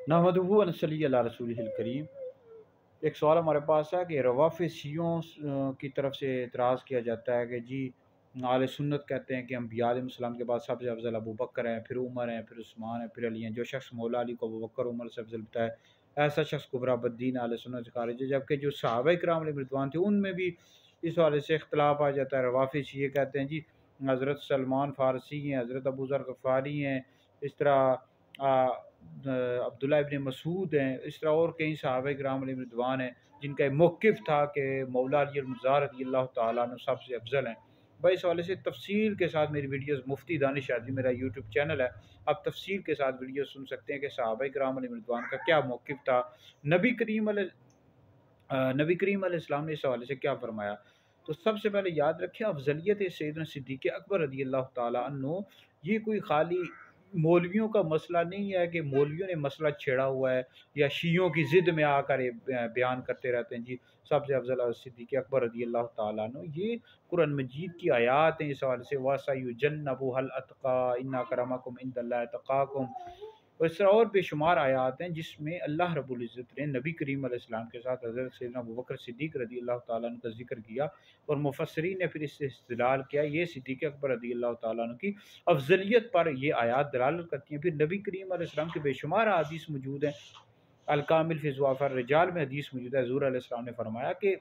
نحمدہ و نصلی علی رسولہ الکریم۔ ایک سوال ہمارے پاس ہے کہ روافض شیعوں کی طرف سے اعتراض کیا جاتا ہے کہ جی اہل سنت کہتے ہیں کہ انبیاء علیہ السلام کے بعد سب سے افضل ابو بکر ہیں، پھر عمر ہیں، پھر عثمان ہیں، پھر علی ہیں۔ جو شخص مولا علی کو ابو بکر عمر سے افضل بتائے ایسا شخص کبریٰ بدین اہل سنت سے خارج ہے۔ جبکہ جو صحابہ کرام علیہ رضوان تھے ان میں بھی اس حوالے سے اختلاف آ جاتا ہے۔ روافض شیعہ کہتے ہیں جی حضرت سلمان فارسی ہیں، حضرت ابو ذر غفاری ہیں، اس طرح عبداللہ ابن مسعود ہیں، اس طرح اور کئی صحابہ کرام علیہ رضوان ہیں جن کا موقف تھا کہ مولا علی المزار رضی اللہ تعالیٰ عنہ سب سے افضل ہیں۔ بھائی اس حوالے سے تفصیل کے ساتھ میری ویڈیوز مفتی دانش شادی میرا یوٹیوب چینل ہے، آپ تفصیل کے ساتھ ویڈیو سن سکتے ہیں کہ صحابہ کرام علیہ رضوان کا کیا موقف تھا، نبی کریم علیہ السلام نے اس حوالے سے کیا فرمایا۔ تو سب سے پہلے یاد رکھیں افضلیت سیدنا صدیق اکبر رضی اللہ تعالیٰ عنہ یہ کوئی خالی مولویوں کا مسئلہ نہیں ہے کہ مولویوں نے مسئلہ چھیڑا ہوا ہے یا شیعوں کی ضد میں آ کر بیان کرتے رہتے ہیں جی سب سے افضل صدیق اکبر رضی اللہ تعالیٰ عنہ۔ یہ قرآن مجید کی آیات ہیں اس حوالے سے وَسَيُجَنَّبُهَا الْأَتْقَى إِنَّ أَكْرَمَكُمْ عِندَ اللَّهِ أَتْقَاكُمْ، اور اس طرح اور بے شمار آیات ہیں جس میں اللہ رب العزت نے نبی کریم علیہ السلام کے ساتھ حضرت سیدنا ابوبکر صدیق رضی اللہ تعالیٰ عنہ کا ذکر کیا، اور مفسرین نے پھر اس سے استدلال کیا یہ صدیق اکبر رضی اللہ تعالیٰ عنہ کی افضلیت پر یہ آیات دلالت کرتی ہیں۔ پھر نبی کریم علیہ السلام کے بے شمار حدیث موجود ہیں، الکامل فی ضعفاء الرجال میں حدیث موجود ہے، حضور علیہ السلام نے فرمایا کہ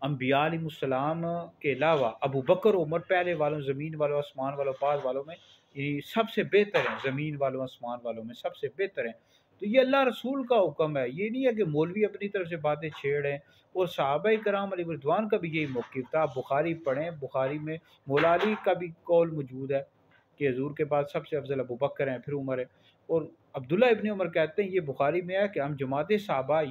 انبیاء علیہ السلام کے علاوہ ابو بکر عمر پہلے والوں، زمین والوں، آسمان والوں، پاس والوں میں یہ سب سے بہتر ہیں، زمین والوں آسمان والوں میں سب سے بہتر ہیں۔ تو یہ اللہ رسول کا حکم ہے، یہ نہیں ہے کہ مولوی اپنی طرف سے باتیں چھیڑیں، اور صحابہ کرام علیہ رضوان کا بھی یہی موقف تھا۔ بخاری پڑھیں، بخاری میں مولا علی کا بھی قول موجود ہے کہ حضور کے بعد سب سے افضل ابو بکر ہیں، پھر عمر ہے، اور عبداللہ ابن عمر کہتے ہیں یہ بخاری میں ہے کہ ہم جماعت صحابہ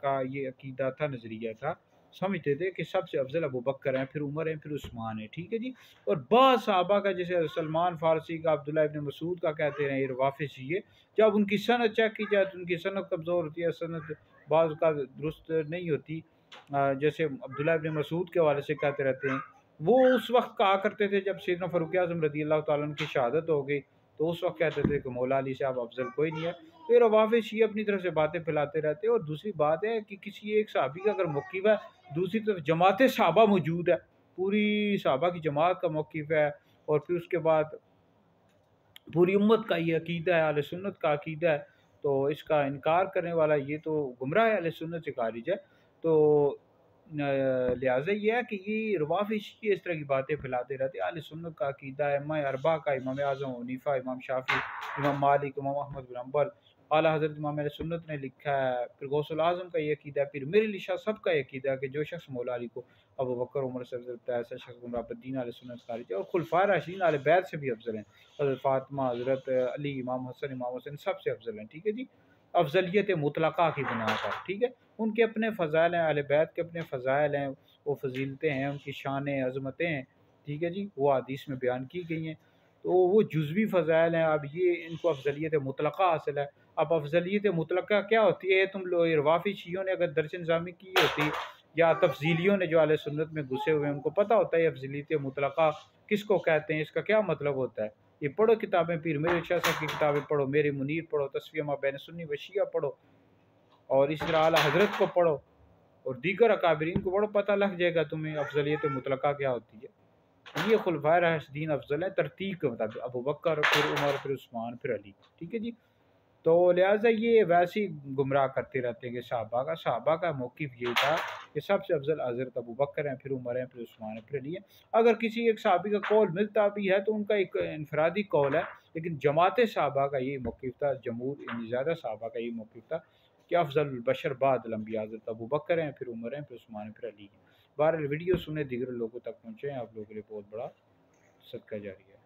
کا یہ عقیدہ تھا، نظریہ تھا، سمجھتے تھے کہ سب سے افضل ابو بکر ہیں، پھر عمر ہیں، پھر عثمان ہیں، ٹھیک ہے جی۔ اور بعض صحابہ کا جیسے سلمان فارسی کا، عبداللہ ابن مسعود کا کہتے ہیں یہ روافض شیعہ، جب ان کی سند چیک کی جائے تو ان کی سند کمزور ہوتی ہے، سند بعض کا درست نہیں ہوتی۔ جیسے عبداللہ ابن مسعود کے حوالے سے کہتے رہتے ہیں، وہ اس وقت کہا کرتے تھے جب سیدنا فاروق اعظم رضی اللہ تعالیٰ عنہ کی شہادت ہو گئی تو اس وقت کہتے تھے کہ مولا علی سے اب افضل کوئی نہیں ہے۔ تو یہ روافض شیعہ اپنی طرف سے باتیں پھیلاتے رہتے ہیں۔ اور دوسری بات ہے کہ کسی ایک صحابی کا اگر موقف ہے، دوسری طرف جماعت صحابہ موجود ہے، پوری صحابہ کی جماعت کا موقف ہے، اور پھر اس کے بعد پوری امت کا یہ عقیدہ ہے، اہل سنت کا عقیدہ ہے، تو اس کا انکار کرنے والا یہ تو گمراہ اہل سنت سے خارج ہے۔ تو لہٰذا یہ ہے کہ یہ روافض شیعہ اس طرح کی باتیں پھیلاتے رہتے ہیں۔ اہل سنت کا عقیدہ ہے ائمہ اربعہ کا، امام اعظم ابو حنیفہ، امام شافعی، امام مالک، امام احمد بن حنبل، اعلیٰ حضرت امام اہل سنت نے لکھا ہے، پھر غوث الاعظم کا یہ عقیدہ ہے، پھر میرے لیے سب کا یہ عقیدہ ہے کہ جو شخص مولا علی کو ابو بکر عمر سے افضل بتایا ایسا شخص گمراہ بدین اہل سنت سے خارج ہے۔ اور خلفائے راشدین اہل بیت سے بھی افضل ہیں، حضرت فاطمہ، حضرت علی، امام حسن، امام حسین سب سے افضل ہیں، ٹھیک ہے جی، افضلیت مطلقہ کی بنا پر، ٹھیک ہے۔ ان کے اپنے فضائل ہیں، اہل بیت کے اپنے فضائل ہیں، وہ فضیلتیں ہیں، ان کی شانیں، عظمتیں ہیں، ٹھیک ہے جی، وہ حدیث میں بیان کی گئی ہیں۔ تو وہ جزوی فضائل ہیں، اب یہ ان کو افضلیت مطلقہ حاصل ہے۔ اب افضلیت مطلقہ کیا ہوتی ہے؟ تم لوگ روافض شیعوں نے اگر درس نظامی کی ہوتی یا تفضیلیوں نے جو اہل سنت میں گھسے ہوئے ہیں ان کو پتہ ہوتا ہے افضلیت مطلقہ کس کو کہتے ہیں، اس کا کیا مطلب ہوتا ہے۔ یہ پڑھو کتابیں، پیر میرے شاہ صاحب کی کتابیں پڑھو، میرے منیر پڑھو، تصفیہ ما بین سنی و شیعہ پڑھو، اور اس طرح اعلیٰ حضرت کو پڑھو اور دیگر اکابرین کو پڑھو، پتہ لگ جائے گا تمہیں افضلیت مطلقہ کیا ہوتی ہے۔ یہ خلفائے راشدین افضل ہے ترتیب کے مطابق، ابو بکر، پھر عمر، پھر عثمان، پھر علی، ٹھیک ہے جی۔ تو لہٰذا یہ ویسے ہی گمراہ کرتے رہتے ہیں کہ صحابہ کا موقف یہ تھا کہ سب سے افضل حضرت ابو بکر ہیں، پھر عمر ہیں، پھر عثمان ہیں، پھر علی ہیں۔ اگر کسی ایک صحابی کا قول ملتا بھی ہے تو ان کا ایک انفرادی قول ہے، لیکن جماعت صحابہ کا یہ موقف تھا، یعنی زیادہ صحابہ کا یہ موقف تھا کہ افضل البشر بعد الانبیاء حضرت ابو بکر ہیں، پھر عمر ہیں، پھر عثمان ہیں، پھر علی ہیں۔ بہرحال ویڈیو سنے دیگر لوگوں تک پہنچے ہیں، آپ لوگوں کے لیے بہت بڑا صدقہ جاری ہے۔